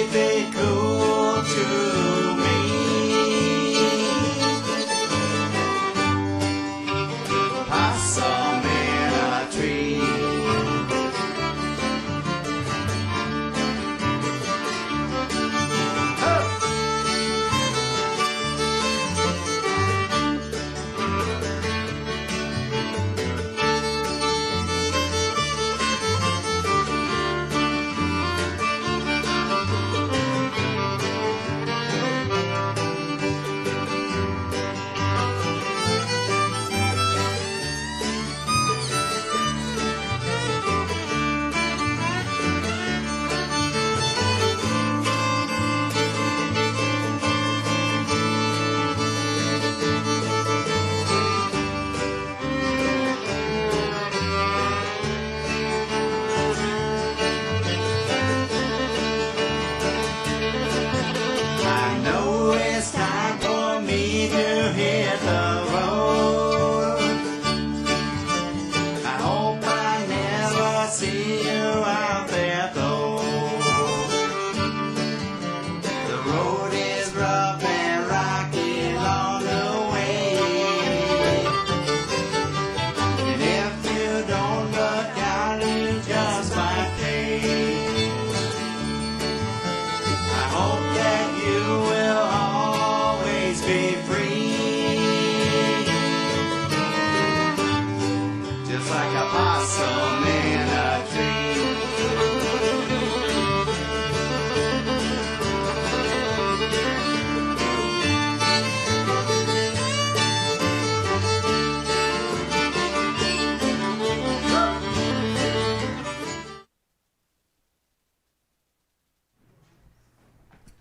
anything cool to me. Possum in a tree. I know it's time for me to hit the road. I hope I never see you out there though. The road is rough and rocky along the way, and if you don't look out, you just might pay. I hope that you will always be free, just like a possum in a tree.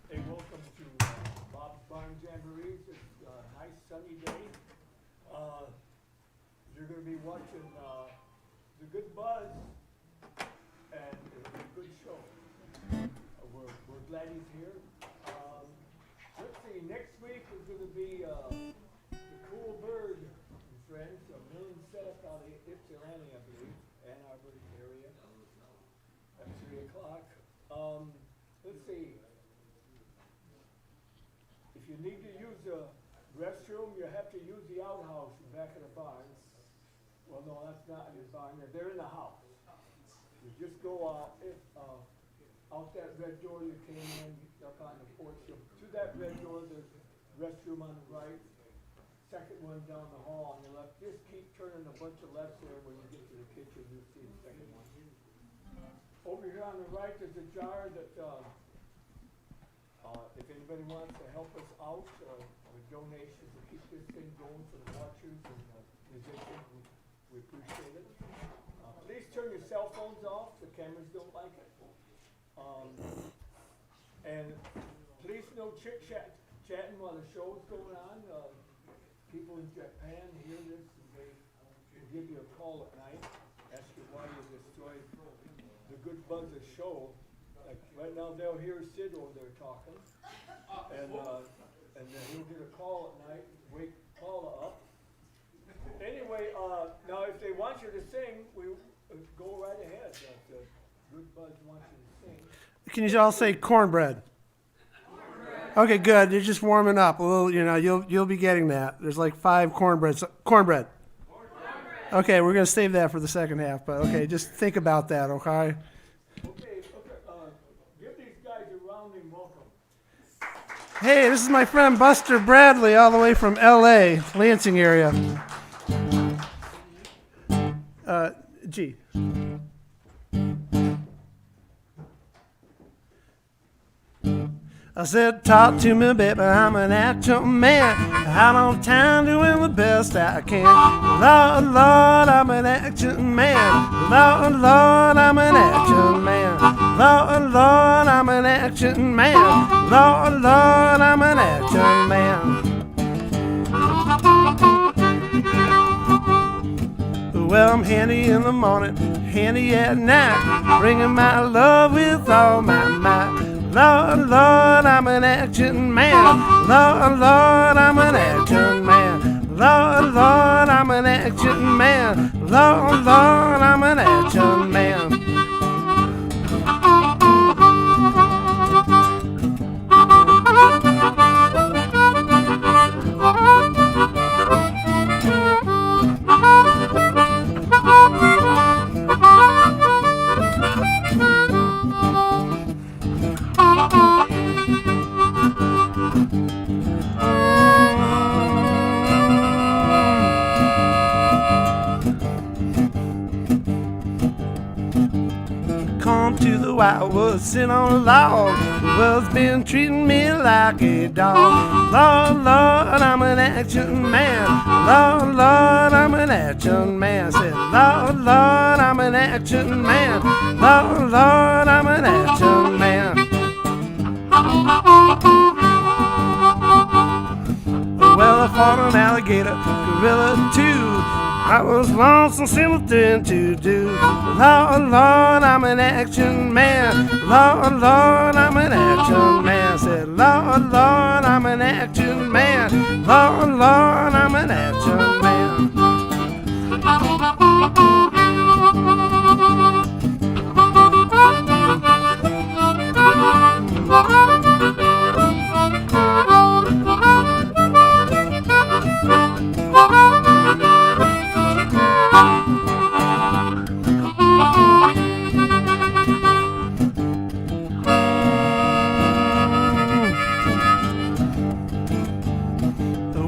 Hey, welcome to Bob's Barn Jamborees. It's a nice sunny day. You're going to be watching The Good Buzz, and it'll be a good show. We're glad he's here. Let's see, next week is going to be the Cool Bird and Friends, a million setup out of Ypsilanti, I believe, Ann Arbor area, at 3 o'clock. Let's see. If you need to use the restroom, you have to use the outhouse back of the barn. Well, no, that's not in the barn. They're in the house. You just go out that red door you came in, up on the porch. To that red door, there's restroom on the right. Second one down the hall on the left. Just keep turning a bunch of lefts there. When you get to the kitchen, you'll see the second one. Over here on the right, there's a jar that if anybody wants to help us out with donations to keep this thing going for the watchers and musicians, we appreciate it. Please turn your cell phones off. The cameras don't like it. And please no chit-chatting while the show's going on. People in Japan hear this and they will give you a call at night, ask you why you destroyed the Good Buzz show. Like right now they'll hear Sid over there talking, and then he'll get a call at night, wake Paula up. Anyway, now if they want you to sing, we go right ahead. The Good Buzz wants you to sing. Can you all say cornbread? Okay, good. You're just warming up a little. You know, you'll be getting that. There's like 5 cornbreads. Cornbread. Okay, we're gonna save that for the second half. But okay, just think about that. Okay. Give these guys a rounding welcome. Hey, this is my friend Buster Bardley, all the way from L.A., Lansing area. G. I said, talk to me, baby, I'm an action man. Out on time doing the best I can. Lord, Lord, I'm an action man. Lord, Lord, I'm an action man. Lord, Lord, I'm an action man. Lord, Lord, I'm an action man. Well, I'm handy in the morning, handy at night, bringing my love with all my might. Lord, Lord, I'm an action man. Lord, Lord, I'm an action man. Lord, Lord, I'm an action man. Lord, Lord, I'm an action man. down to the wild woods, sitting on a log. The world's been treating me like a dog. Lord, Lord, I'm an action man. Lord, Lord, I'm an action man. Said, Lord, Lord, I'm an action man. Lord, Lord, I'm an action man. Well, I fought an alligator, gorilla too. I was lonesome, something to do. Lord, Lord, I'm an action man. Lord, Lord, I'm an action man. Said, Lord, Lord, I'm an action man. Lord, Lord, I'm an action man.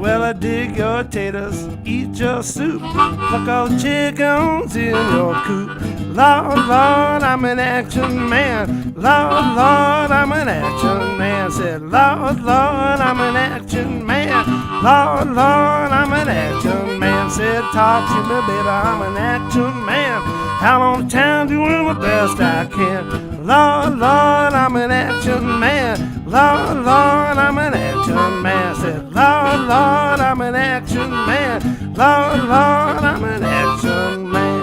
Well, I dig your taters, eat your soup, pluck all the chickens in your coop. Lord, Lord, I'm an action man. Lord, Lord, I'm an action man. Said, Lord, Lord, I'm an action man. Lord, Lord, I'm an action man. Said, talk to me, baby, I'm an action man. Out on the town doing the best I can. Lord, Lord, I'm an action man. Lord, Lord, I'm an action man. Said, Lord, Lord, I'm an action man. Lord, Lord, I'm an action man.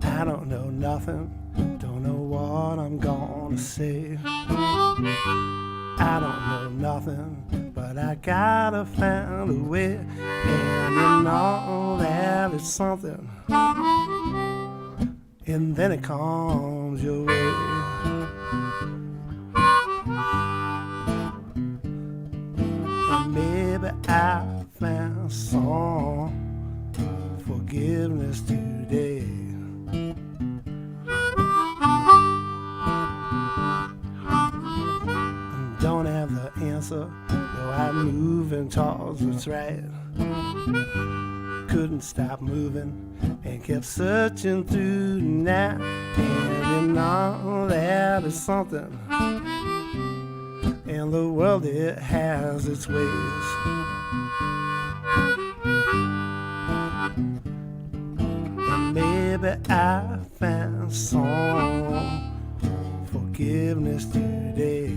I don't know nothing, don't know what I'm gonna say. I don't know nothing, but I gotta find a way. And you know that it's something, and then it comes your way. And maybe I found some forgiveness today. Don't have the answer, though I'm moving towards what's right. Couldn't stop moving and kept searching through the night. And you know that is something, and the world, it has its ways. And maybe I found some forgiveness today.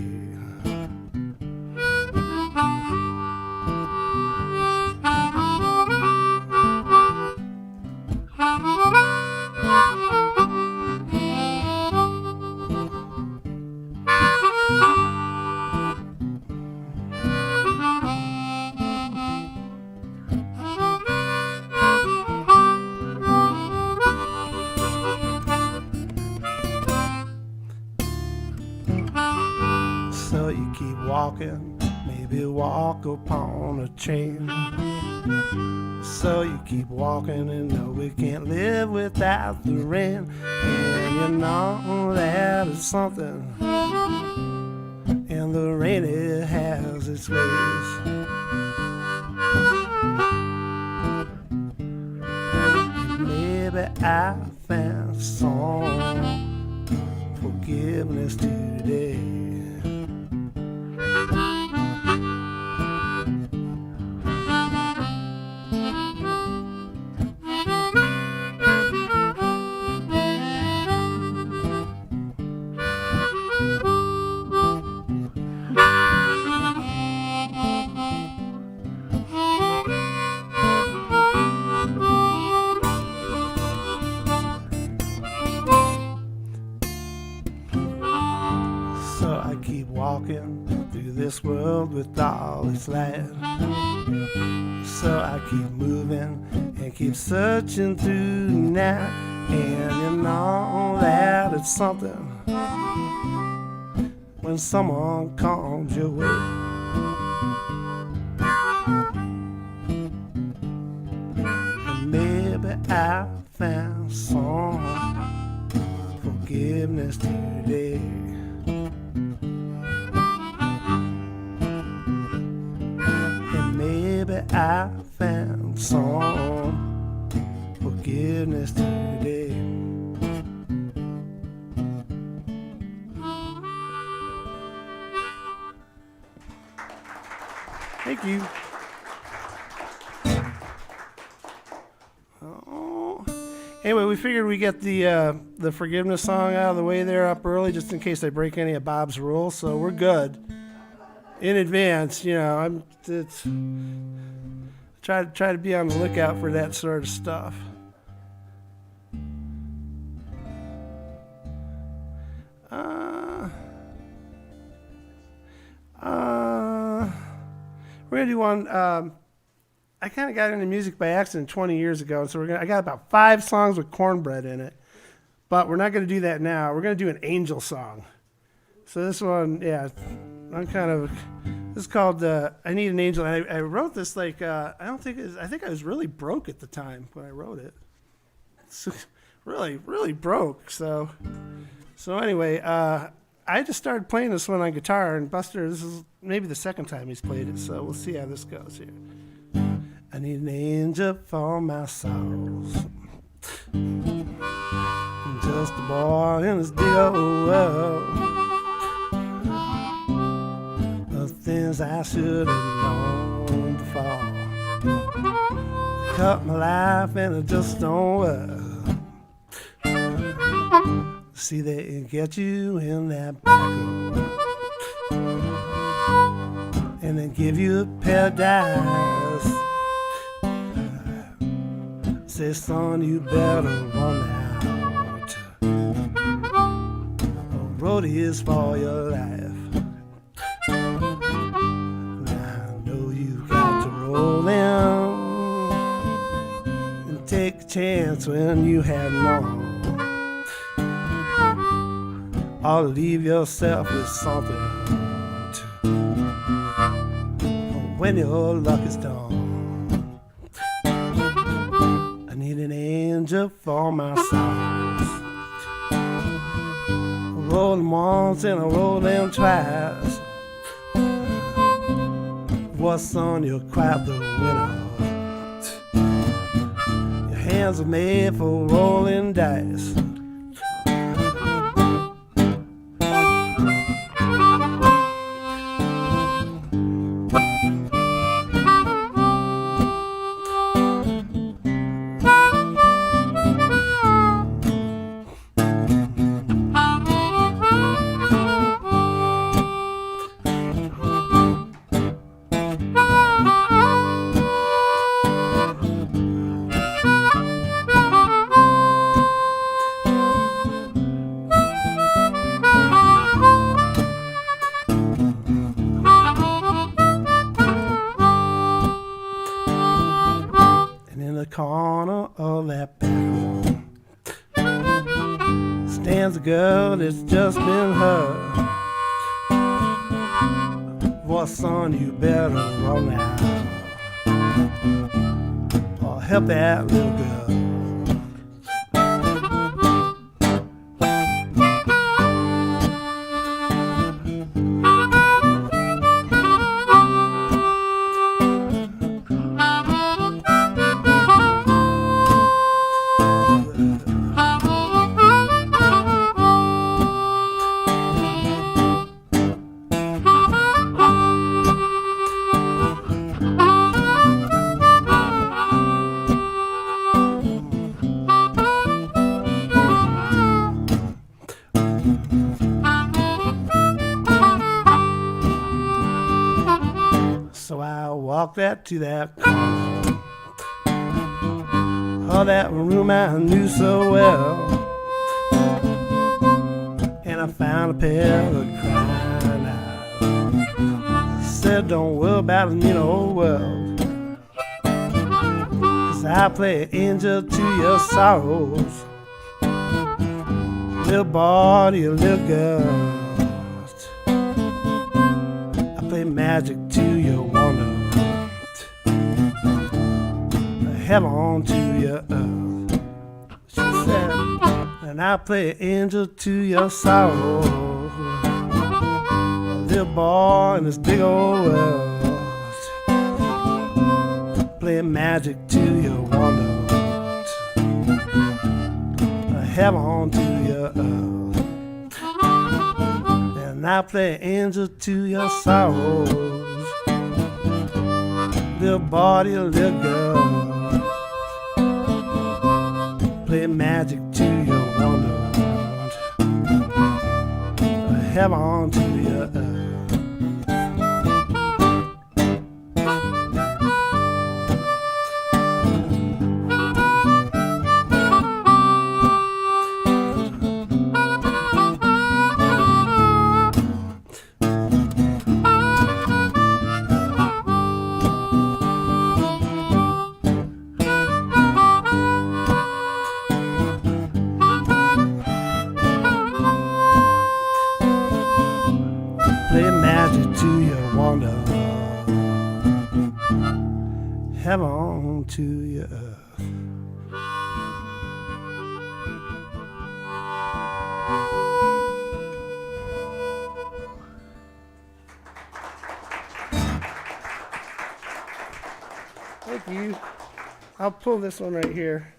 So you keep walking, maybe walk upon a chain. So you keep walking and know we can't live without the rain. And you know that it's something, and the rain, it has its ways. Maybe I found some forgiveness today. this world with all its light. So I keep moving and keep searching through the night, and you know that it's something when someone comes your way. And maybe I found some forgiveness today. And maybe I found some forgiveness today. Thank you. Oh. Anyway, we figured we'd get the forgiveness song out of the way there up early, just in case I break any of Bob's rules. So we're good in advance. You know, try to be on the lookout for that sort of stuff. We're gonna do one. I kind of got into music by accident 20 years ago, so I got about 5 songs with cornbread in it, but we're not gonna do that now. We're gonna do an angel song. So this one, yeah, this is called "I Need an Angel." And I wrote this I think I was really broke at the time when I wrote it. So, really broke. So anyway, I just started playing this one on guitar, and Buster, this is maybe the second time he's played it, so we'll see how this goes here. I need an angel for my sorrows. I'm just a boy in this big old world. The things I should have known before. Cut my life and it just don't work. See, they can get you in that back room and then give you a paradise. Say, son, you better run out. A road is for your life. Now I know you got to roll in and take a chance when you had none. Or leave yourself with something when your luck is done. I need an angel for my sorrows. I roll them once and I roll them twice. What, son, you're quite the winner. Your hands are made for rolling dice. Girl, it's just been her. Well, son, you better run out or help that little girl. That to that corner, oh, that room I knew so well, and I found a pair of crying eyes. said, don't worry about it in the whole world. 'Cause I play an angel to your sorrows. Little boy to your little girls. I play magic to your wonder. Heaven to your earth, she said, and I play an angel to your sorrow. A little boy in this big old world, play magic to your wonder. Heaven to your earth, and I play an angel to your sorrows. Little body, little girl, play magic to your wonderland. Heaven to your earth. Heaven to your earth. Thank you. I'll pull this one right here.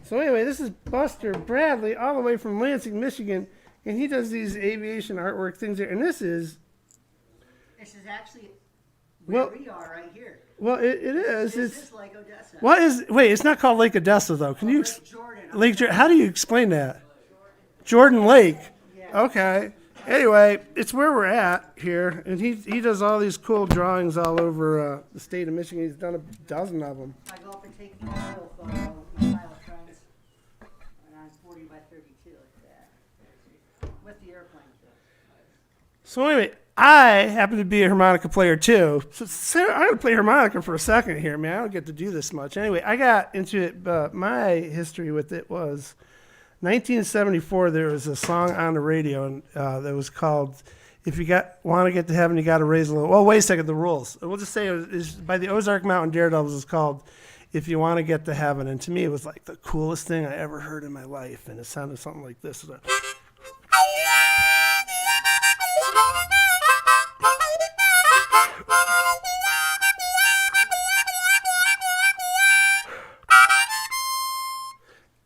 So anyway, this is Buster Bardley, all the way from Lansing, Michigan, and he does these aviation artwork things there. And this is actually where we are right here. Well, it is. This is Lake Odessa. What is? Wait, it's not called Lake Odessa though. Can you? Lake Jordan. Lake Jordan. How do you explain that? Jordan Lake. Yeah. Okay. Anyway, it's where we're at here, and he does all these cool drawings all over the state of Michigan. He's done a dozen of them. I go up and take the aerial photo with my pile of friends, and I'm 40 by 32 like that, with the airplane. So anyway, I happen to be a harmonica player too. So I'm going to play harmonica for a second here, man. I don't get to do this much. Anyway, I got into it, but my history with it was 1974. There was a song on the radio and, that was called "If You Want to Get to Heaven, You Got to Raise a Little." Well, wait a second. The rules. We'll just say it was by the Ozark Mountain Daredevils. It's called "If You Want to Get to Heaven," and to me, it was like the coolest thing I ever heard in my life. And it sounded something like this.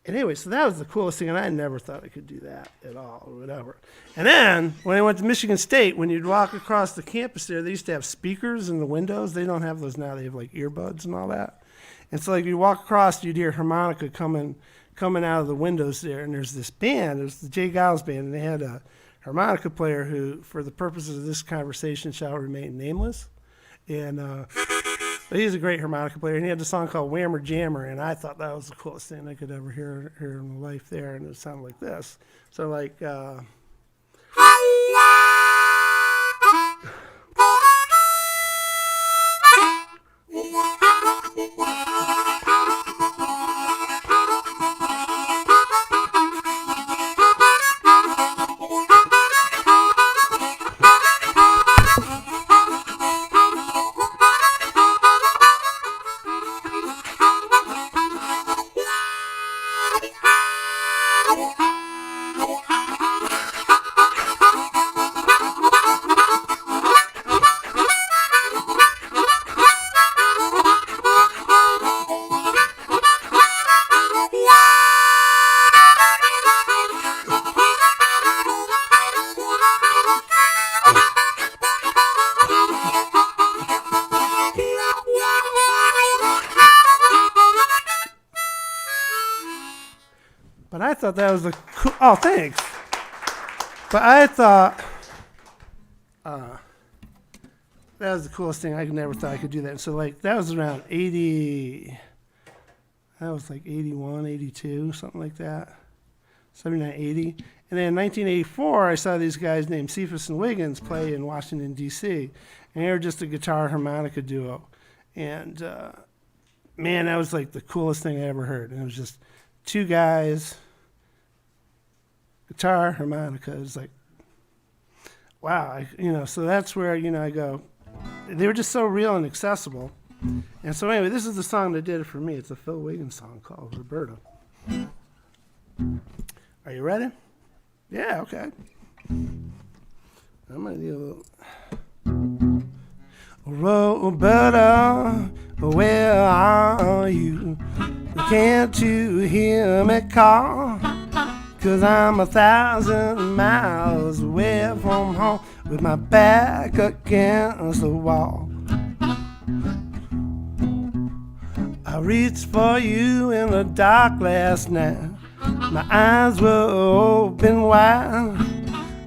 And anyway, so that was the coolest thing, and I never thought I could do that at all or whatever. And then when I went to Michigan State, when you'd walk across the campus there, they used to have speakers in the windows. They don't have those now. They have like earbuds and all that. And so like you walk across, you'd hear harmonica coming out of the windows there. And there's this band, it was the Jay Giles Band, and they had a harmonica player who, for the purposes of this conversation, shall remain nameless. And but he's a great harmonica player, and he had a song called Whammer Jammer, and I thought that was the coolest thing I could ever hear in my life there, and it sounded like this. So like, but I thought that was the cool, oh, thanks. But I thought that was the coolest thing. I never thought I could do that. And so like that was around 80, that was like 81, 82, something like that. 79, 80. And then in 1984, I saw these guys named Cephas and Wiggins play in Washington, D.C. And they were just a guitar harmonica duo. And, man, that was like the coolest thing I ever heard. And it was just two guys, guitar, harmonica. It was like, wow. So that's where, I go. They were just so real and accessible. And so anyway, this is the song that did it for me. It's a Phil Wiggins song called Roberta. Are you ready? Yeah, okay. I'm going to do a little. Roberta, where are you? Can't you hear me call? 'Cause I'm 1,000 miles away from home with my back against the wall. I reached for you in the dark last night. My eyes were open wide.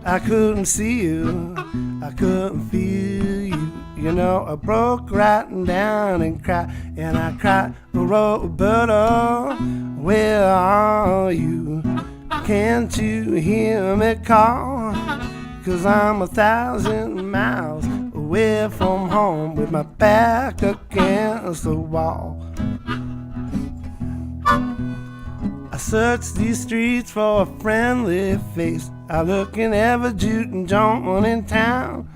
I couldn't see you, I couldn't feel you. I broke right down and cried, and I cried, Roberta, where are you? Can't you hear me call? 'Cause I'm 1,000 miles away from home with my back against the wall. I search these streets for a friendly face. I look in every juke and joint in town.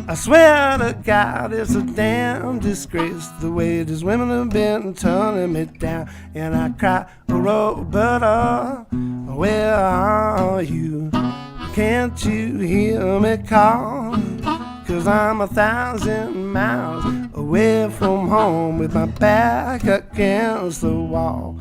I swear to God, it's a damn disgrace the way these women have been turning me down. And I cry, Roberta, where are you? Can't you hear me call? 'Cause I'm 1,000 miles away from home with my back against the wall.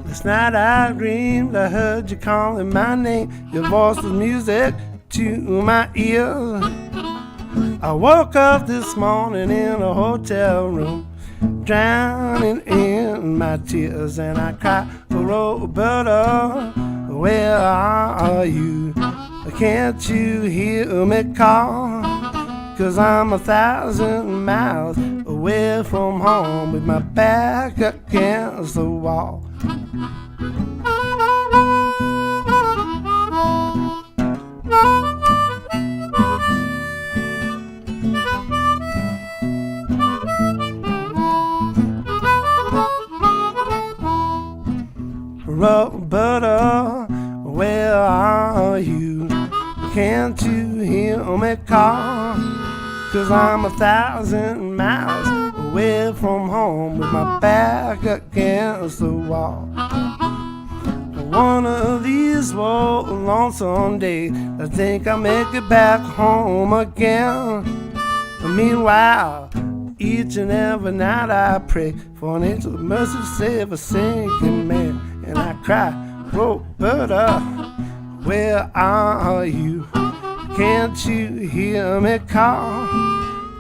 Last night I dreamed I heard you calling my name. Your voice was music to my ears. I woke up this morning in a hotel room, drowning in my tears. And I cried, Roberta, where are you? Can't you hear me call? 'Cause I'm 1,000 miles away from home with my back against the wall. Roberta, where are you? Can't you hear me call? 'Cause I'm 1,000 miles away from home with my back against the wall. One of these lonesome days, I think I'll make it back home again. Meanwhile, each and every night I pray for an angel of mercy to save a sinking man. And I cry, Roberta, where are you? Can't you hear me call?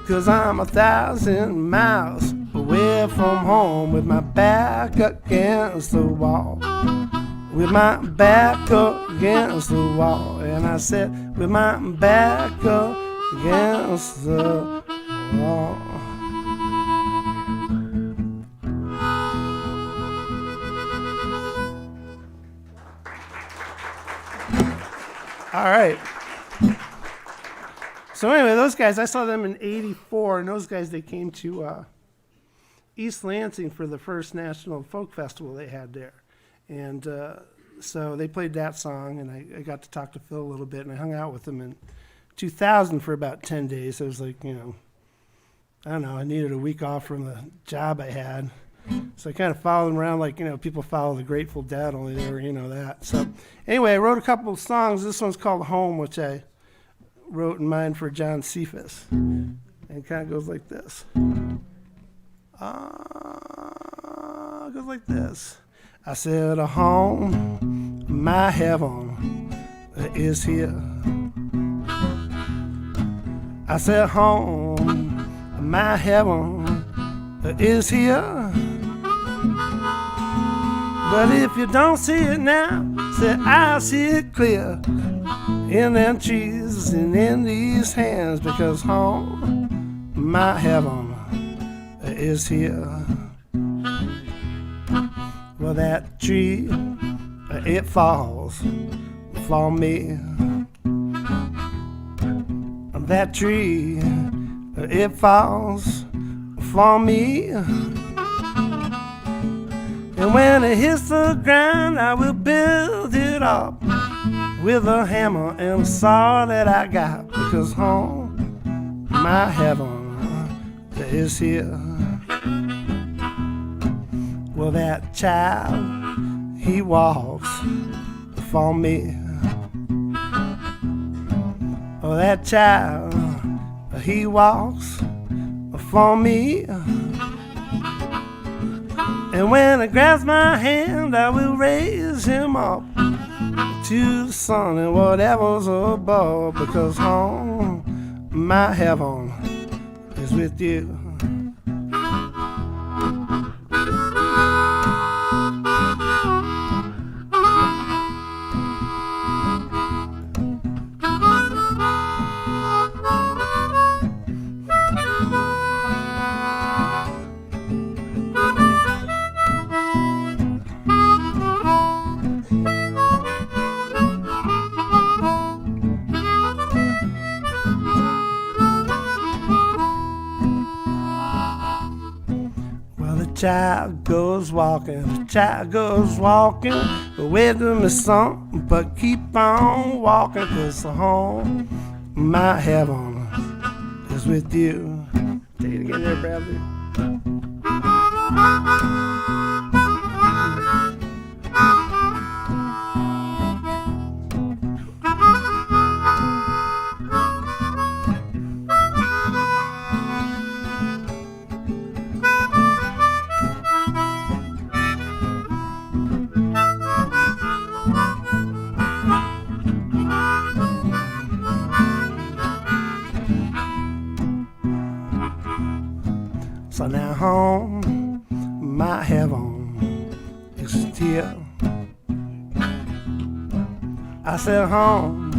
'Cause I'm 1,000 miles away from home with my back against the wall. With my back against the wall. And I said, with my back against the wall. All right. So anyway, those guys, I saw them in '84, and those guys, they came to East Lansing for the first National Folk Festival they had there. And so they played that song, and I got to talk to Phil a little bit, and I hung out with them in 2000 for about 10 days. It was like, I don't know, I needed a week off from the job I had. So I kind of followed them around like, people follow the Grateful Dead, only they were, that. So anyway, I wrote a couple of songs. This one's called Home, which I wrote in mind for John Cephas. And it kind of goes like this. It goes goes like this. I said, a home, my heaven is here. I said, home, my heaven is here. But if you don't see it now, say I'll see it clear in them trees and in these hands, because home, my heaven is here. Well, that tree, it falls for me. That tree, it falls for me. And when it hits the ground, I will build it up with a hammer and saw that I got, because home, my heaven is here. Well, that child, he walks for me. Oh, that child, he walks for me. And when I grasp my hand, I will raise him up to the sun and whatever's above, because home, my heaven is with you. Child goes walking, child goes walking, waiting for something, but keep on walking, 'cause the home, my heaven is with you. Take it again there, Bradley. So now home, my heaven is here. I said home,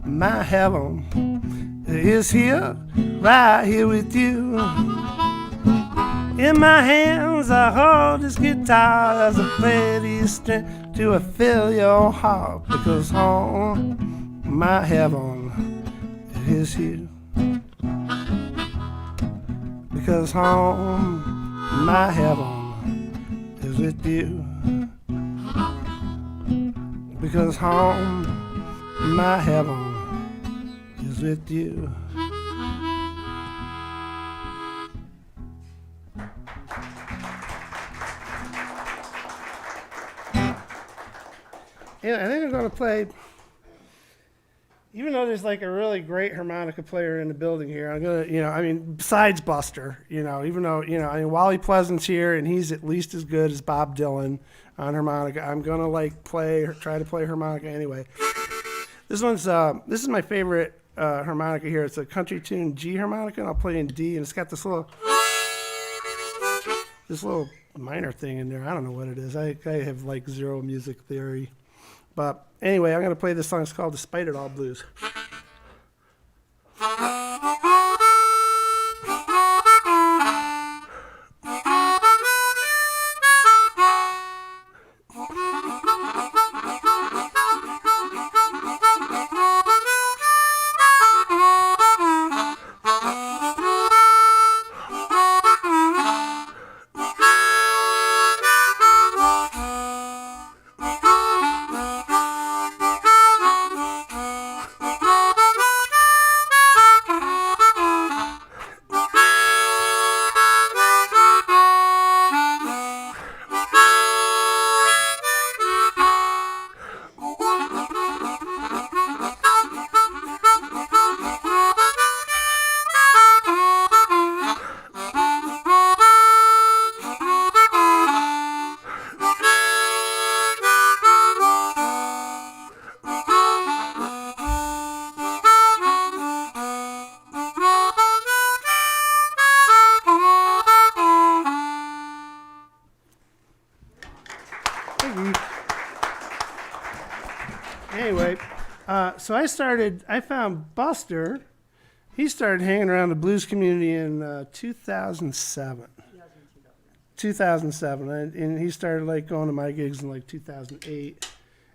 my heaven is here, right here with you. In my hands I hold this guitar as I play these strings to fill your heart, because home, my heaven is here. Because home, my heaven is with you. Because home, my heaven is with you. Yeah, I think I'm going to play, even though there's like a really great harmonica player in the building here, I'm going to, besides Buster, even though, Wally Pleasant's here and he's at least as good as Bob Dylan on harmonica, I'm going to try to play harmonica anyway. This is my favorite harmonica here. It's a country tune G harmonica, and I'll play in D, and it's got this little minor thing in there. I don't know what it is. I have like zero music theory. But anyway, I'm going to play this song. It's called Despite It All Blues. Anyway, so I found Buster. He started hanging around the blues community in 2007. 2007, and he started like going to my gigs in like 2008.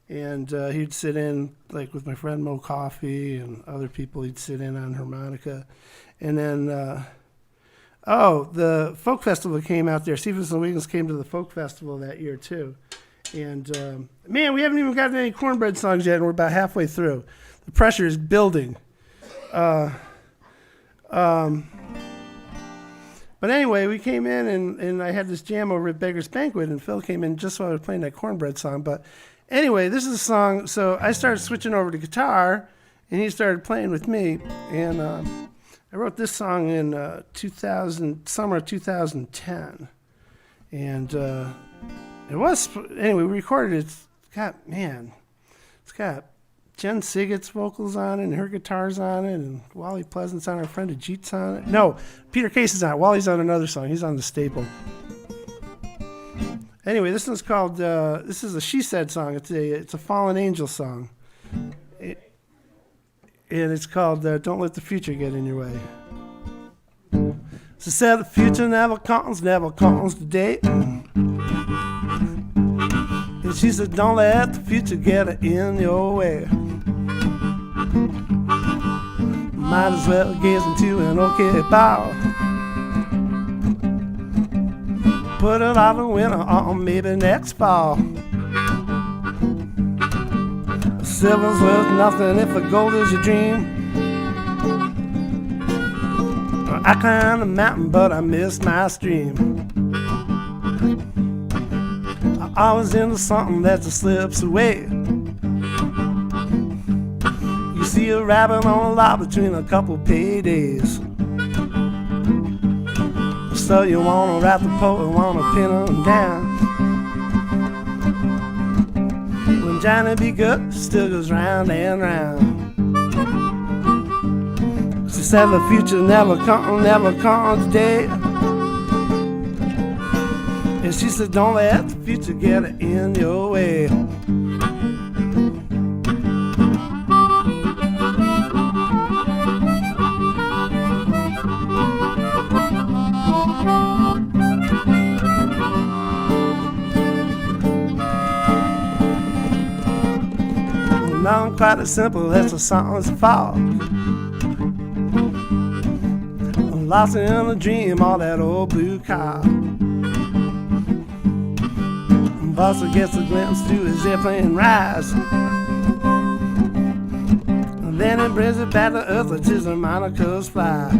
And he'd sit in like with my friend Mo Coffey and other people. He'd sit in on harmonica, and then the folk festival came out there. Stephens and Wiggins came to the folk festival that year too. And man, we haven't even gotten any cornbread songs yet, and we're about halfway through. The pressure is building. But anyway, we came in, and I had this jam over at Beggar's Banquet, and Phil came in just while I was playing that cornbread song. But anyway, this is a song, so I started switching over to guitar, and he started playing with me. And I wrote this song in summer of 2010. And anyway, we recorded it. It's got Jen Siggett's vocals on it, and her guitar's on it, and Wally Pleasant's on it, our friend Ajeet's on it. No, Peter Case is on it. Wally's on another song. He's on the staple. Anyway, this one's called, this is a She Said song. It's a Fallen Angel song. And it's called Don't Let the Future Get in Your Way. She said the future never comes today. And she said, don't let the future get in your way. Might as well gaze into an okay bow. Put it out the winter or maybe next fall. Silver's worth nothing if the gold is your dream. I climbed the mountain but I missed my stream. I was into something that just slips away. You see a rabbit on a lot between a couple paydays. So you wanna write the poet, wanna pin them down. When Johnny B. Good still goes round and round. She said the future never comes today. And she said, don't let the future get in your way. Not quite as simple as the songs fall. I'm lost in a dream, all that old blue car. Buster gets a glimpse to his airplane rise. And then he brings it back to earth, lets his harmonicas fly.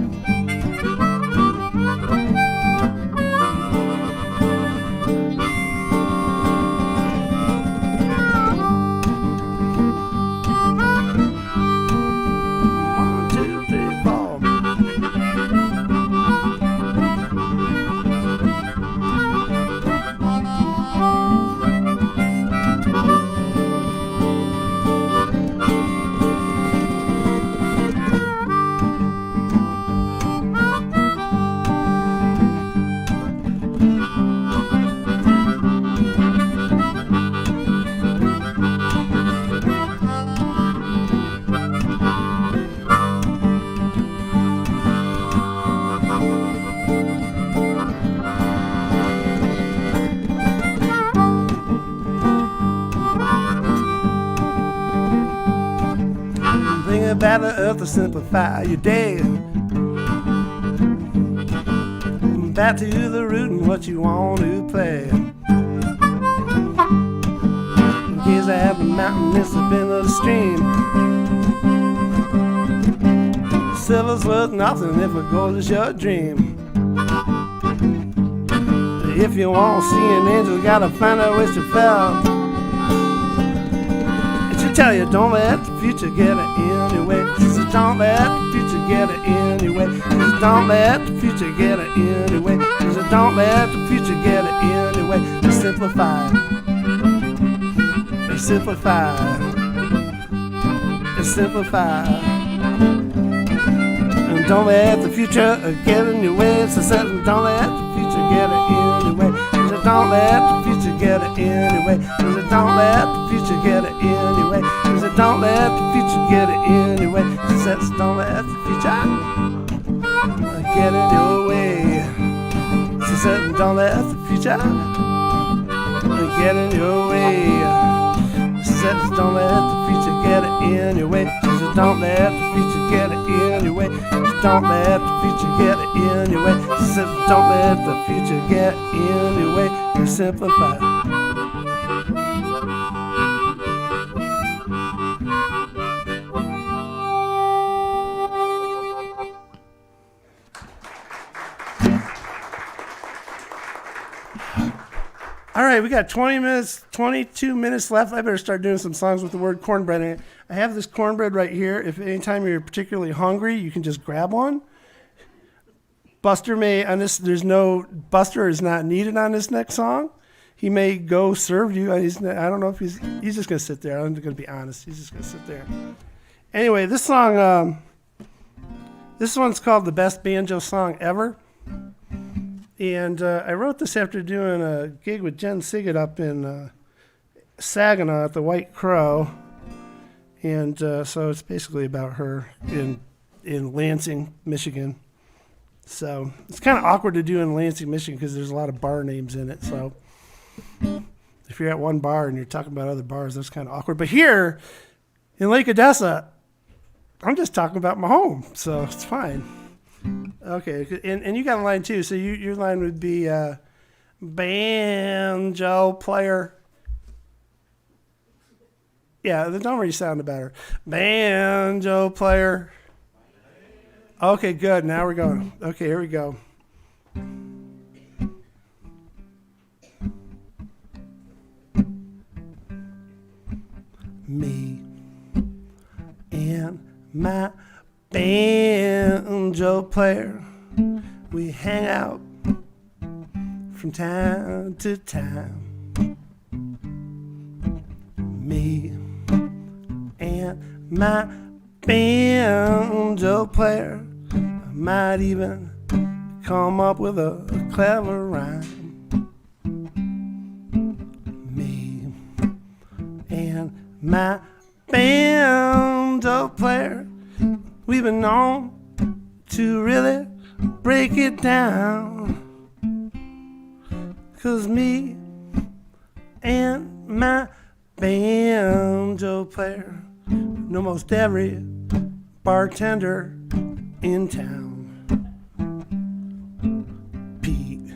Back to earth to simplify your day. Back to the root and what you want to play. Gaze at the mountain, it's the bend of the stream. Silver's worth nothing if it gold is your dream. If you want to see an angel, gotta find out where she fell. Tell you, don't let the future get in your way. She says, don't let the future get in your way. She says, don't let the future get in your way. She says, don't let the future get in your way. It's simplified. It's simplified. It's simplified. And don't let the future get in your way. She says, don't let the future get in your way. She says, don't let the future get it anyway. She said, don't let the future get it anyway. She said, don't let the future get it anyway. She said, don't let the future get in your way. She said, don't let the future get in your way. She said, don't let the future get it in your way. She said, don't let the future get it in your way. Don't let the future get in your way. She said, don't let the future get in your way. You simplify. All right, we got 22 minutes left. I better start doing some songs with the word cornbread in it. I have this cornbread right here. If anytime you're particularly hungry, you can just grab one. Buster may, on this, Buster is not needed on this next song. He may go serve you. I don't know if he's just going to sit there. I'm going to be honest. He's just going to sit there. Anyway, this song, this one's called The Best Banjo Song Ever. And I wrote this after doing a gig with Jen Siggett up in Saginaw at the White Crow. And so it's basically about her in Lansing, Michigan. So it's kind of awkward to do in Lansing, Michigan because there's a lot of bar names in it. So if you're at one bar and you're talking about other bars, that's kind of awkward. But here in Lake Odessa, I'm just talking about my home. So it's fine. Okay, and you got a line too. So your line would be banjo player. Yeah, the don't really sound better. Banjo player. Okay, good. Now we're going. Okay, here we go. Me and my banjo player, we hang out from time to time. Me and my banjo player, I might even come up with a clever rhyme. Me and my banjo player, we've been known to really break it down. 'Cause me and my banjo player know most every bartender in town. Pete,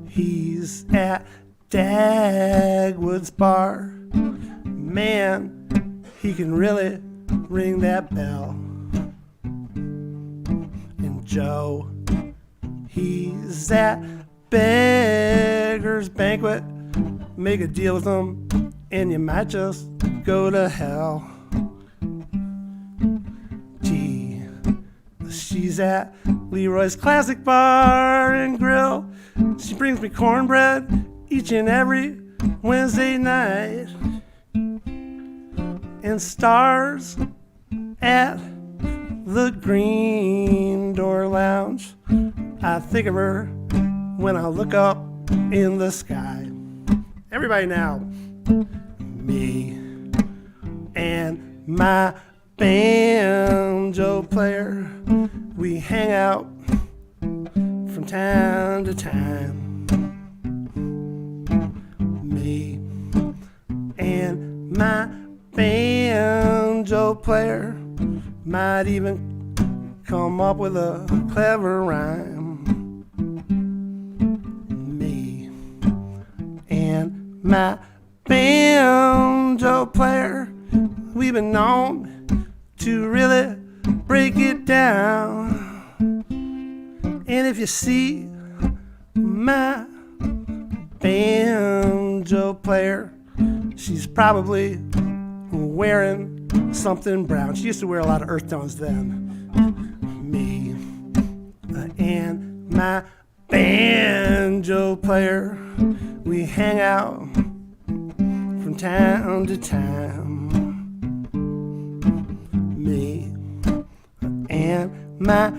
he's at Dagwood's bar. Man, he can really ring that bell. And Joe, he's at Beggar's Banquet. Make a deal with him and you might just go to hell. Gee, she's at Leroy's Classic Bar and Grill. She brings me cornbread each and every Wednesday night. And stars at the Green Door Lounge. I think of her when I look up in the sky. Everybody now. Me and my banjo player, we hang out from time to time. Me and my banjo player might even come up with a clever rhyme. Me and my banjo player, we've been known to really break it down. And if you see my banjo player, she's probably wearing something brown. She used to wear a lot of earth tones then. Me and my banjo player, we hang out from time to time. Me and my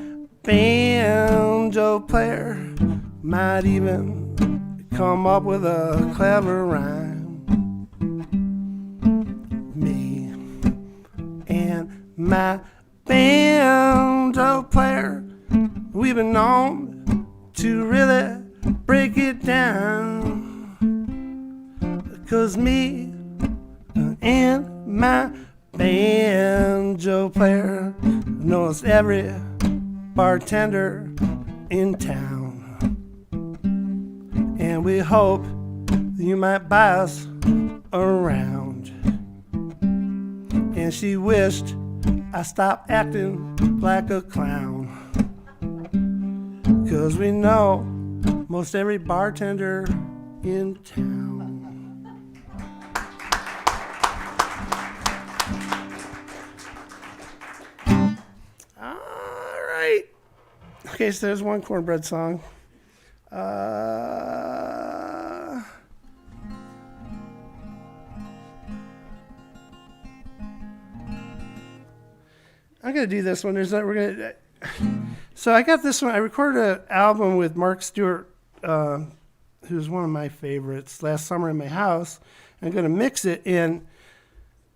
banjo player might even come up with a clever rhyme. Me and my banjo player, we've been known to really break it down. 'Cause me and my banjo player knows every bartender in town. And we hope you might buy us around. And she wished I stopped acting like a clown. 'Cause we know most every bartender in town. All right. Okay, so there's one cornbread song. I'm gonna do this one. So I got this one. I recorded an album with Mark Stewart, who's one of my favorites, last summer in my house. I'm gonna mix it in.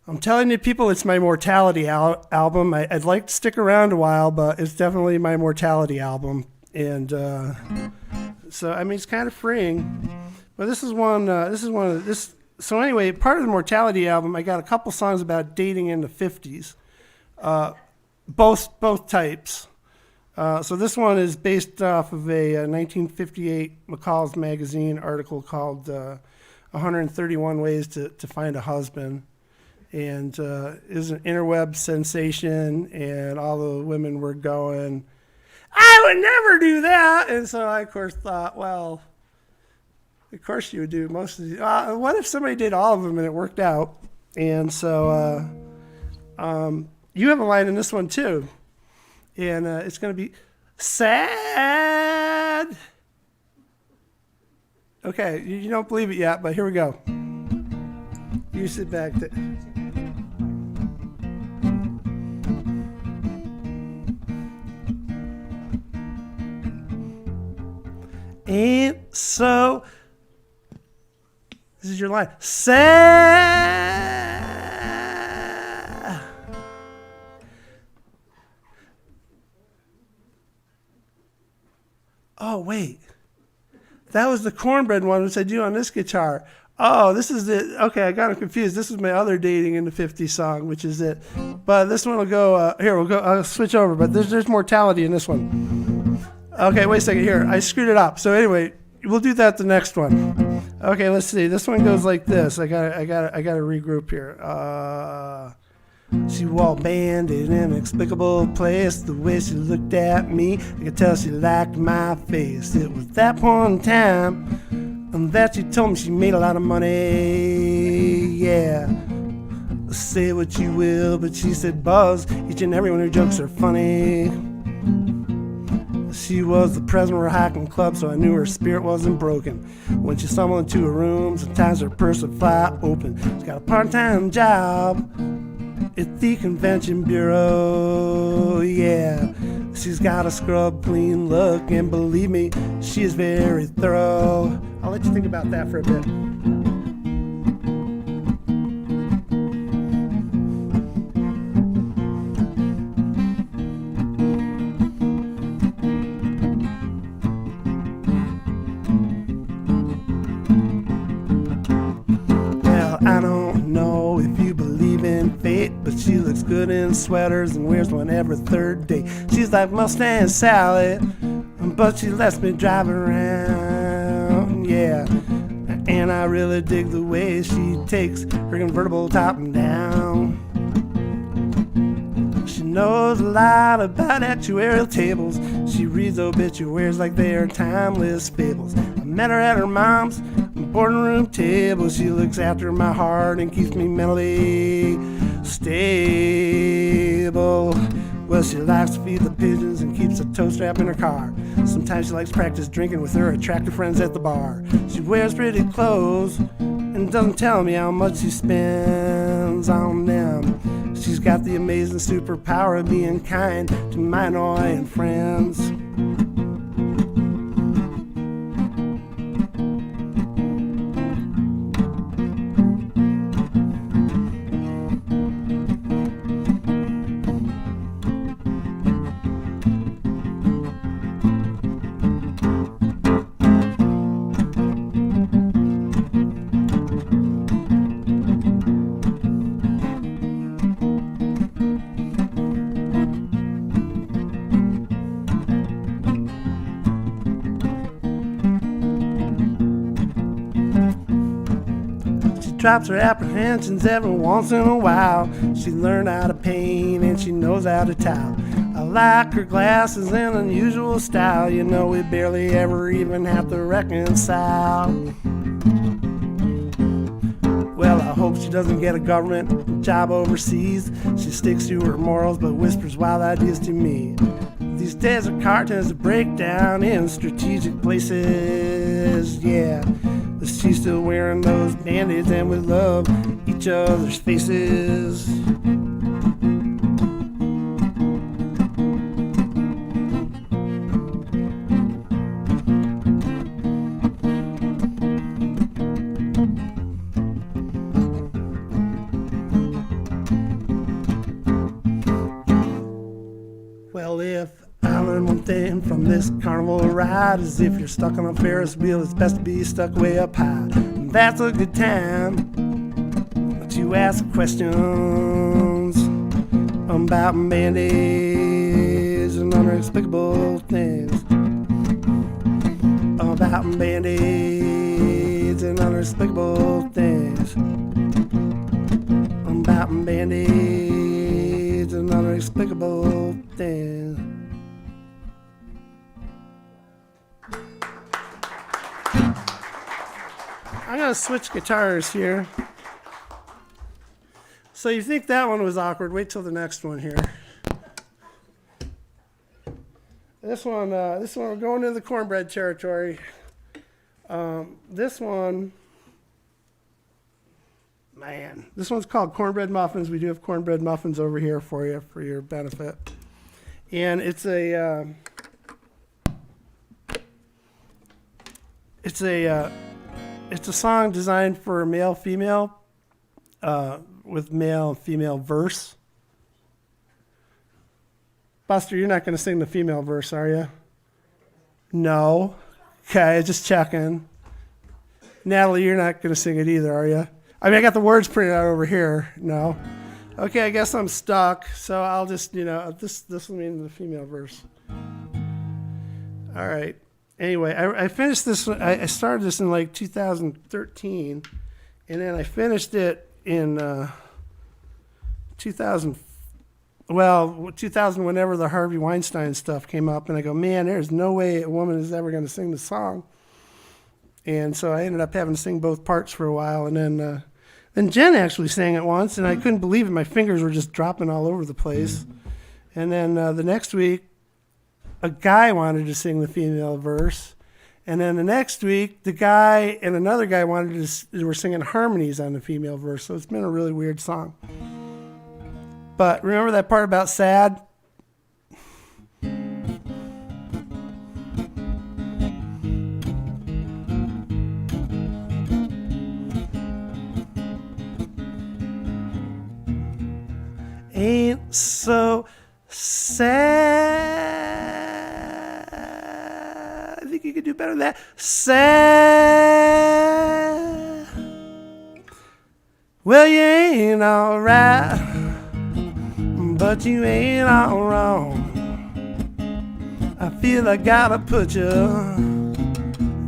I'm telling you, people, it's my mortality album. I'd like to stick around a while, but it's definitely my mortality album. And so I mean, it's kind of freeing. But this is one. So anyway, part of the mortality album, I got a couple songs about dating in the 50s. Both types. So this one is based off of a 1958 McCall's Magazine article called 131 Ways to Find a Husband. And is an interweb sensation, and all the women were going, I would never do that. And so I, of course, thought, well, of course you would do most of these. What if somebody did all of them and it worked out? And so you have a line in this one, too. And it's going to be sad. Okay, you don't believe it yet, but here we go. You sit back. Ain't so. This is your line. Sad. Oh, wait. That was the cornbread one, which I do on this guitar. Oh, this is it. Okay, I got it confused. This is my other dating in the 50s song, which is it. But this one will go, here, we'll go, I'll switch over. But there's mortality in this one. Okay, wait a second here. I screwed it up. So anyway, we'll do that the next one. Okay, let's see. This one goes like this. I gotta regroup here. She walked banned in an inexplicable place. The way she looked at me, I could tell she liked my face. It was that one time that she told me she made a lot of money. Yeah. Say what you will, but she said, Buzz, each and every one of her jokes are funny. She was the president of her hiking club, so I knew her spirit wasn't broken. When she stumbled into her room, sometimes her purse would fly open. She's got a part-time job at the convention bureau, yeah. She's got a scrub clean look, and believe me, she is very thorough. I'll let you think about that for a bit. I don't know if you believe in fate, but she looks good in sweaters and wears one every third day. She's like Mustang Sally, but she lets me drive around, yeah. And I really dig the way she takes her convertible top and down. She knows a lot about actuarial tables. She reads obituaries like they are timeless fables. I met her at her mom's boardroom table. She looks after my heart and keeps me mentally stable. Well, she likes to feed the pigeons and keeps a tow strap in her car. Sometimes she likes to practice drinking with her attractive friends at the bar. She wears pretty clothes and doesn't tell me how much she spends on them. She's got the amazing superpower of being kind to my annoying friends. drops her apprehensions every once in a while. She learned how to paint and she knows how to tile. I like her glasses and unusual style. You know, we barely ever even have to reconcile. Well, I hope she doesn't get a government job overseas. She sticks to her morals but whispers wild ideas to me. These days are cartons that break down in strategic places, yeah. But she's still wearing those band-aids and we love each other's faces. Well, if I learned one thing from this carnival ride, is if you're stuck on a Ferris wheel, it's best to be stuck way up high. And that's a good time to ask questions about band-aids and unexplicable things. About band-aids and unexplicable things. About band-aids and unexplicable things. I'm gonna switch guitars here. So you think that one was awkward? Wait till the next one here. This one we're going into the cornbread territory. This one, man, this one's called cornbread muffins. We do have cornbread muffins over here for you for your benefit, and it's a song designed for male, female, with male and female verse. Buster, you're not going to sing the female verse, are you? No. Okay, just checking. Natalie, you're not going to sing it either, are you? I mean, I got the words printed out over here. No. Okay, I guess I'm stuck. So I'll just, this will mean the female verse. All right. Anyway, I finished this. I started this in like 2013, and then I finished it in 2000, whenever the Harvey Weinstein stuff came up, and I go, man, there's no way a woman is ever going to sing the song. And so I ended up having to sing both parts for a while, and then Jen actually sang it once, and I couldn't believe it. My fingers were just dropping all over the place. And then the next week, a guy wanted to sing the female verse, and then the next week, the guy and another guy were singing harmonies on the female verse. So it's been a really weird song. But remember that part about sad? Ain't so sad. I think you could do better than that. Sad. Well, you ain't alright, but you ain't all wrong. I feel I gotta put you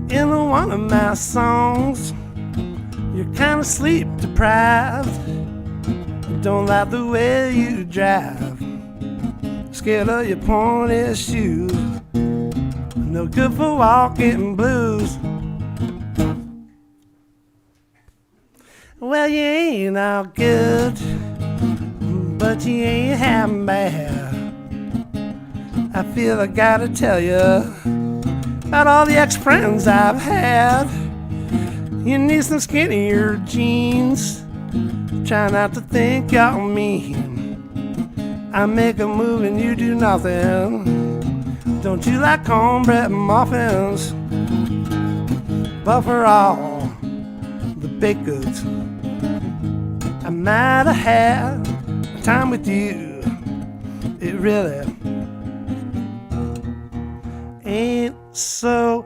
in one of my songs. You're kinda sleep deprived, don't like the way you drive, scared of your pointy shoes, no good for walking blues. Well, you ain't all good, but you ain't half bad. I feel I gotta tell you about all the ex-friends I've had. You need some skinnier jeans, try not to think you're mean. I make a move and you do nothing. Don't you like cornbread muffins? But for all the baked goods, I might have had a time with you. It really ain't so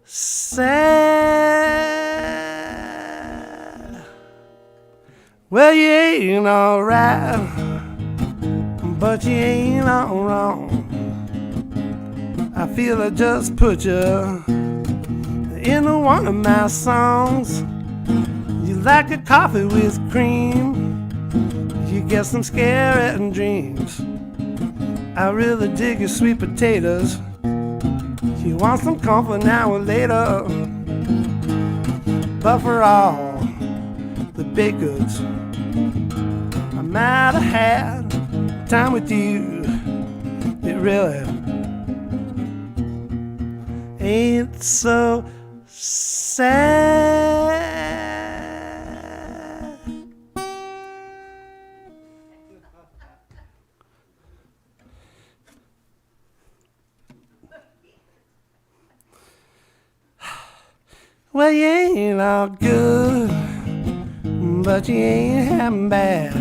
sad. Well, you ain't alright, but you ain't all wrong. I feel I just put you in one of my songs. You like a coffee with cream. You get some scary dreams. I really dig your sweet potatoes. You want some comfort now or later. But for all the baked goods, I might have had time with you. It really ain't so sad. Well, you ain't all good, but you ain't having bad.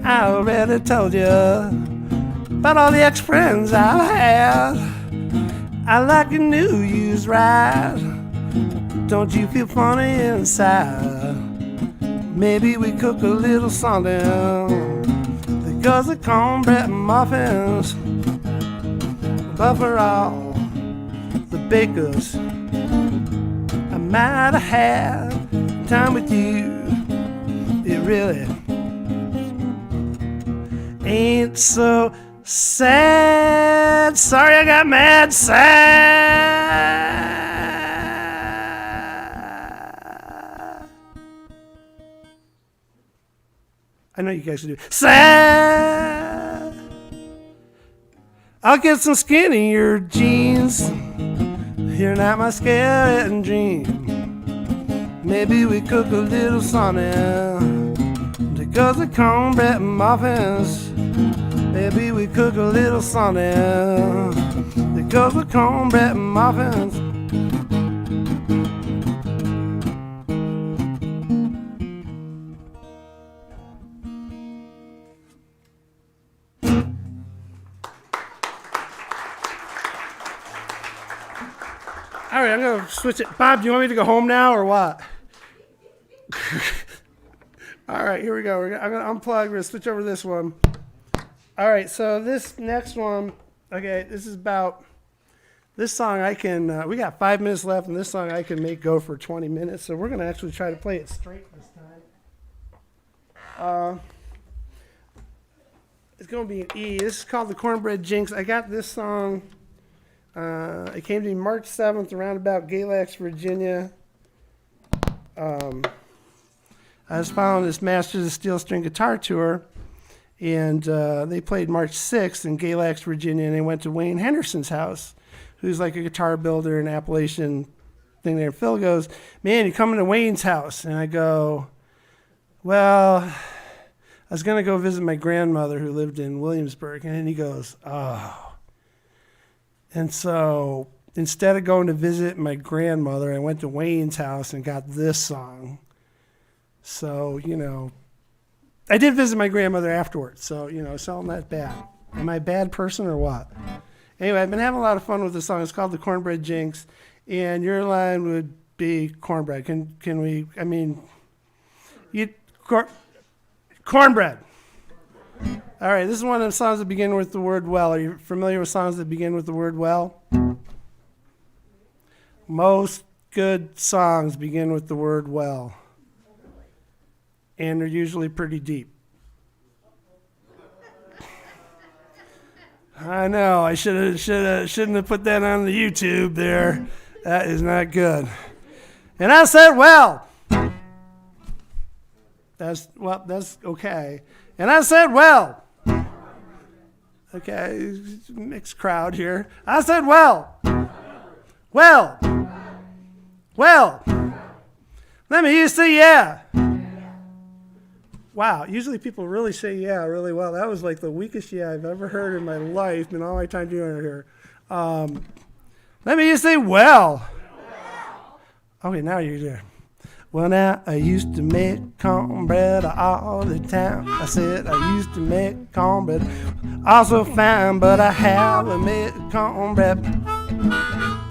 I already told you about all the ex-friends I've had. I like a new used ride. Don't you feel funny inside? Maybe we cook a little something because of cornbread and muffins. But for all the bakers, I might have had time with you. It really ain't so sad. Sorry I got mad. Sad. I know you guys can do it. Sad. I'll get some skin in your jeans. You're not my scary dream. Maybe we cook a little something because of cornbread and muffins. Maybe we cook a little something because of cornbread and muffins. All right, I'm going to switch it. Bob, do you want me to go home now or what? All right, here we go. I'm going to unplug. We're going to switch over to this one. All right, so this next one, okay, this is about, this song I can, we got 5 minutes left, and this song I can make go for 20 minutes, so we're going to actually try to play it straight this time. It's going to be an E. This is called the Cornbread Jinx. I got this song, it came to me March 7th around about Galax, Virginia. I was following this Masters of Steel String Guitar tour, and they played March 6th in Galax, Virginia, and they went to Wayne Henderson's house, who's like a guitar builder in Appalachian thing there. Phil goes, man, you coming to Wayne's house? And I go, well, I was going to go visit my grandmother who lived in Williamsburg. And then he goes, oh. And so instead of going to visit my grandmother, I went to Wayne's house and got this song. So, you know, I did visit my grandmother afterwards. So, you know, it's all not bad. Am I a bad person or what? Anyway, I've been having a lot of fun with this song. It's called the Cornbread Jinx. And your line would be cornbread. Can we, I mean, cornbread. All right, this is one of the songs that begin with the word well. Are you familiar with songs that begin with the word well? Most good songs begin with the word well. And they're usually pretty deep. I know, I shouldn't have put that on the YouTube there. That is not good. And I said, well. That's okay. And I said, well. Okay, mixed crowd here. I said, well. Well. Let me hear you say yeah. Wow, usually people really say yeah really well. That was like the weakest yeah I've ever heard in my life in all my time doing it here. Let me just say well. Okay, now you're there. Well, now I used to make cornbread all the time. I said I used to make cornbread also fine, but I haven't made cornbread.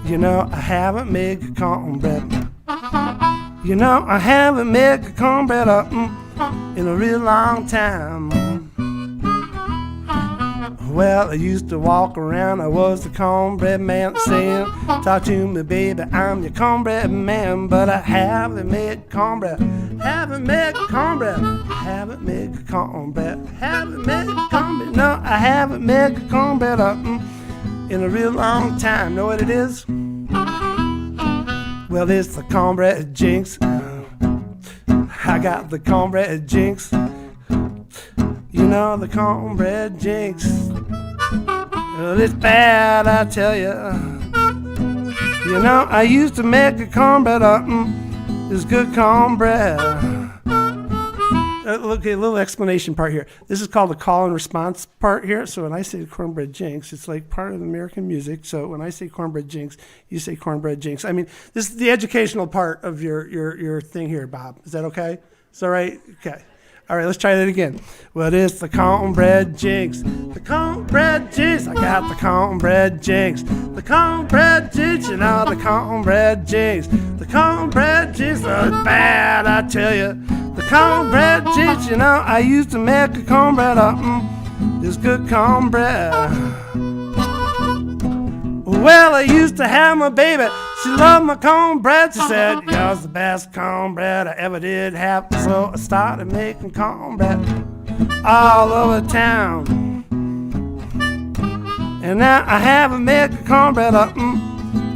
You know, I haven't made cornbread. You know, I haven't made cornbread in a real long time. Well, I used to walk around, I was the cornbread man saying, talk to me, baby, I'm your cornbread man, but I haven't made cornbread, haven't made cornbread, haven't made cornbread, haven't made cornbread, no, I haven't made cornbread in a real long time. Know what it is? Well, it's the cornbread jinx. I got the cornbread jinx. You know the cornbread jinx. Well, it's bad, I tell you. You know, I used to make a cornbread it's good cornbread. Okay, a little explanation part here. This is called the call and response part here. So when I say cornbread jinx, it's like part of American music. So when I say cornbread jinx, you say cornbread jinx. I mean, this is the educational part of your thing here, Bob. Is that okay? Is that right? Okay. All right, let's try that again. Well, it's the cornbread jinx. The cornbread jinx. I got the cornbread jinx. The cornbread jinx. You know the cornbread jinx. The cornbread jinx. Oh, it's bad, I tell you. The cornbread jinx. You know, I used to make a cornbread it's good cornbread. Well, I used to have my baby. She loved my cornbread. She said, "You're the best cornbread I ever did have." So I started making cornbread all over town. And now I haven't made cornbread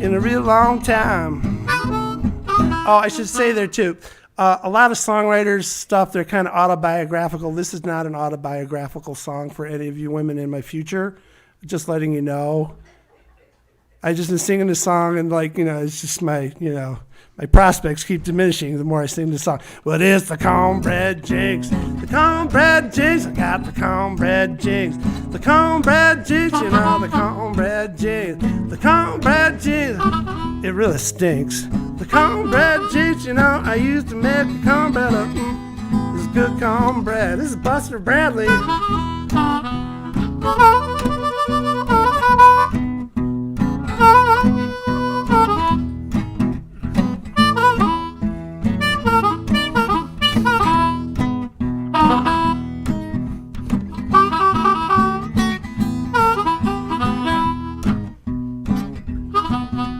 in a real long time. Oh, I should say there too, a lot of songwriters' stuff, they're kind of autobiographical. This is not an autobiographical song for any of you women in my future. Just letting you know. I just been singing this song and it's just my prospects keep diminishing the more I sing this song. Well, it's the cornbread jinx. The cornbread jinx. I got the cornbread jinx. The cornbread jinx. You know the cornbread jinx. The cornbread jinx. It really stinks. The cornbread jinx. You know I used to make the cornbread this is good cornbread. This is Buster Bardley.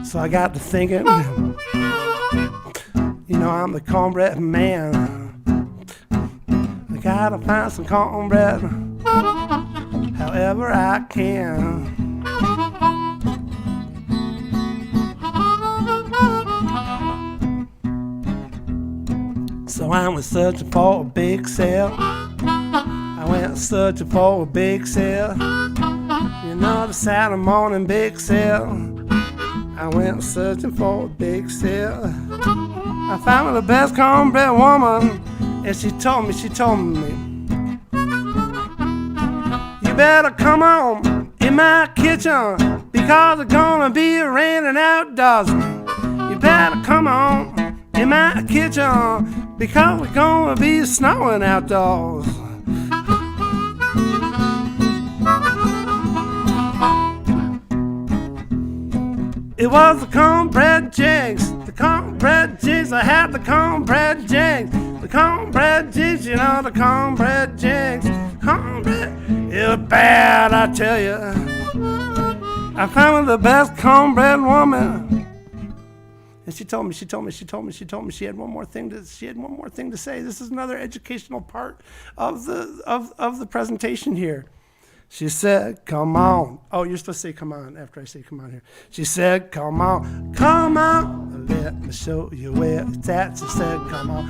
So I got to thinking, I'm the cornbread man. I gotta find some cornbread however I can. So I went searching for a big sale. I went searching for a big sale. The Saturday morning big sale. I went searching for a big sale. I found the best cornbread woman, and she told me, you better come on in my kitchen, because it's gonna be raining outdoors. You better come on in my kitchen, because it's gonna be snowing outdoors. It was the cornbread jinx, the cornbread jinx. I had the cornbread jinx, the cornbread jinx. You know the cornbread jinx, cornbread. It was bad, I tell you. I found the best cornbread woman, and she told me she had one more thing to say. This is another educational part of the presentation here. She said, "Come on." Oh, you're supposed to say "come on" after I say "come on" here. She said, "Come on, let me show you where it's at." She said, "Come on,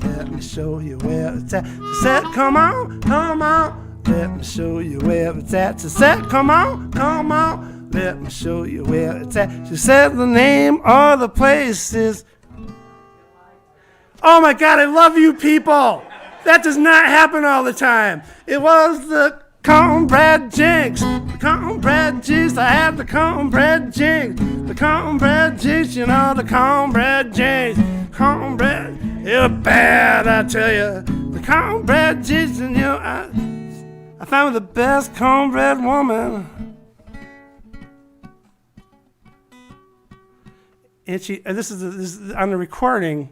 let me show you where it's at." She said, "Come on, let me show you where it's at." She said, "Come on, let me show you where it's at." She said, "The name of the place is..." Oh my God, I love you people. That does not happen all the time. It was the cornbread jinx. The cornbread jinx. I had the cornbread jinx. The cornbread jinx. You know the cornbread jinx. Cornbread. It was bad, I tell you. The cornbread jinx. And I found the best cornbread woman. And this is on the recording.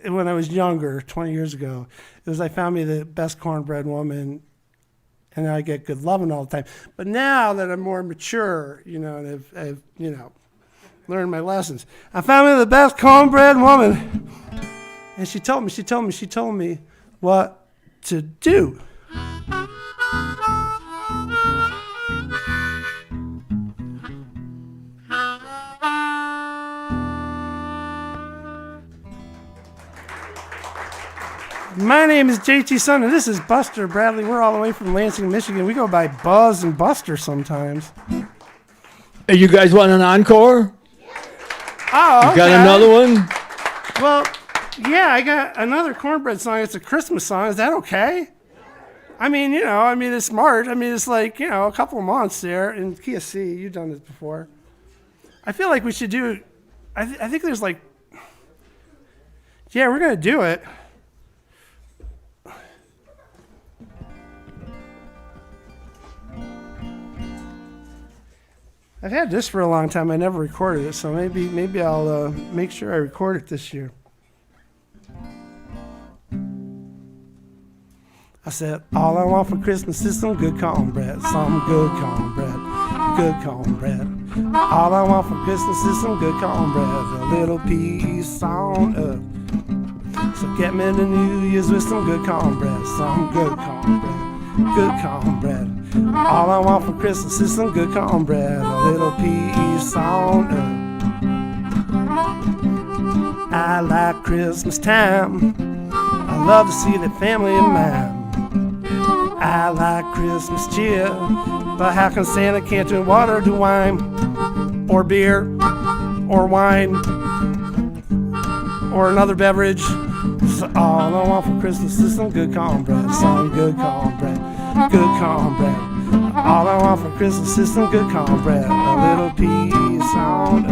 When I was younger, 20 years ago, I found me the best cornbread woman and I get good loving all the time. But now that I'm more mature, you know, and I've you know, learned my lessons, I found me the best cornbread woman, and she told me what to do. My name is JT Sun, and this is Buster Bradley. We're all the way from Lansing, Michigan. We go by Buzz and Buster sometimes. Hey, you guys want an encore? Oh, okay. You got another one? Well, yeah, I got another cornbread song. It's a Christmas song. Is that okay? I mean, you know, it's March. It's like, you know, a couple of months there in key of C. You've done this before. I feel like we should do, I think there's like, yeah, we're going to do it. I've had this for a long time. I never recorded it, so maybe I'll make sure I record it this year. I said, all I want for Christmas is some good cornbread, some good cornbread, good cornbread. All I want for Christmas is some good cornbread, a little piece on up. So get me the New Year's with some good cornbread, some good cornbread, good cornbread. All I want for Christmas is some good cornbread, a little piece on up. I like Christmas time. I love to see the family of mine. I like Christmas cheer, but how can Santa can't drink water, do wine, or beer, or wine, or another beverage? So all I want for Christmas is some good cornbread, some good cornbread, good cornbread. All I want for Christmas is some good cornbread, a little piece on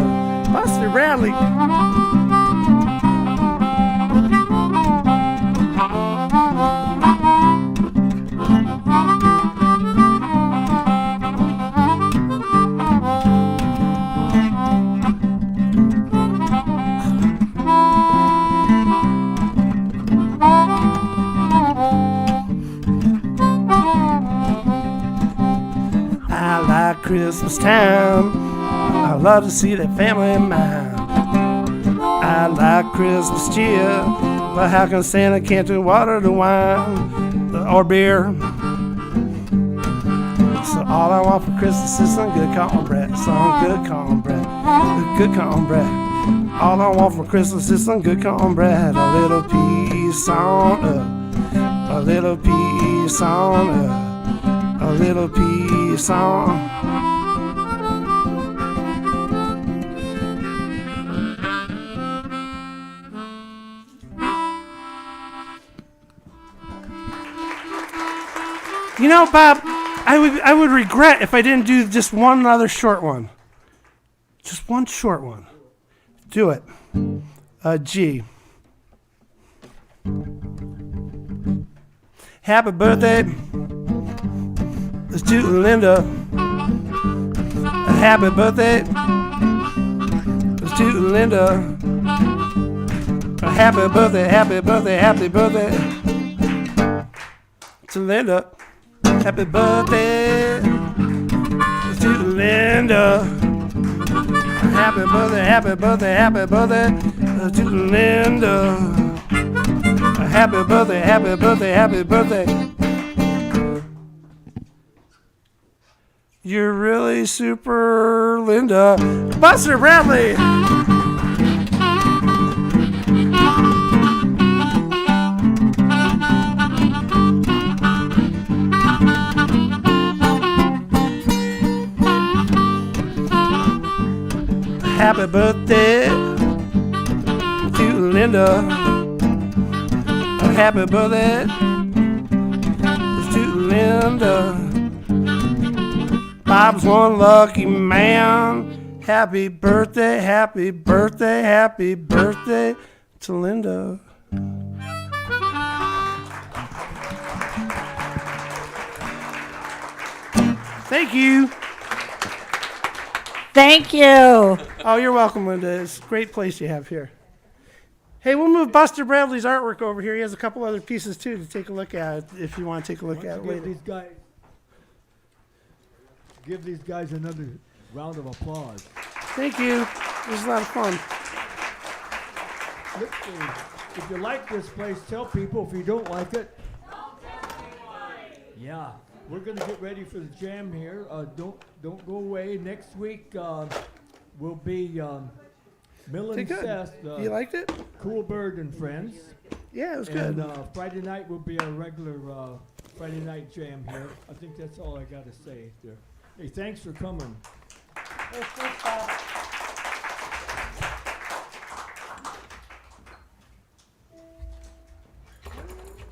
Buster Bradley. Christmas time, I love to see that family of mine. I like Christmas cheer, but how can Santa can't do water to wine or beer? So all I want for Christmas is some good cornbread, some good cornbread, good cornbread. All I want for Christmas is some good cornbread, a little piece on up, a little piece on up, a little piece on. You know, Bob, I would regret if I didn't do just one other short one. Just one short one. Do it. G. Happy birthday to Linda. Happy birthday to Linda. Happy birthday, happy birthday, happy birthday to Linda. Happy birthday to Linda. Happy birthday, happy birthday, happy birthday to Linda. Happy birthday, happy birthday, happy birthday. You're really super, Linda. Buster Bradley. Happy birthday to Linda. Happy birthday to Linda. Bob's one lucky man. Happy birthday, happy birthday, happy birthday to Linda. Thank you. Thank you. Oh, you're welcome, Linda. It's a great place you have here. Hey, we'll move Buster Bradley's artwork over here. He has a couple other pieces, too, to take a look at if you want to take a look at it later. These guys give these guys another round of applause. Thank you. It was a lot of fun. Look, if you like this place, tell people. If you don't like it, yeah, we're gonna get ready for the jam here. Don't go away. Next week will be Mill Did and good. Seth, You liked it? Cool Bird and Friends. Yeah, it was And good. Friday night will be our regular Friday night jam here. I think that's all I got to say there. Hey, thanks for coming. It's just,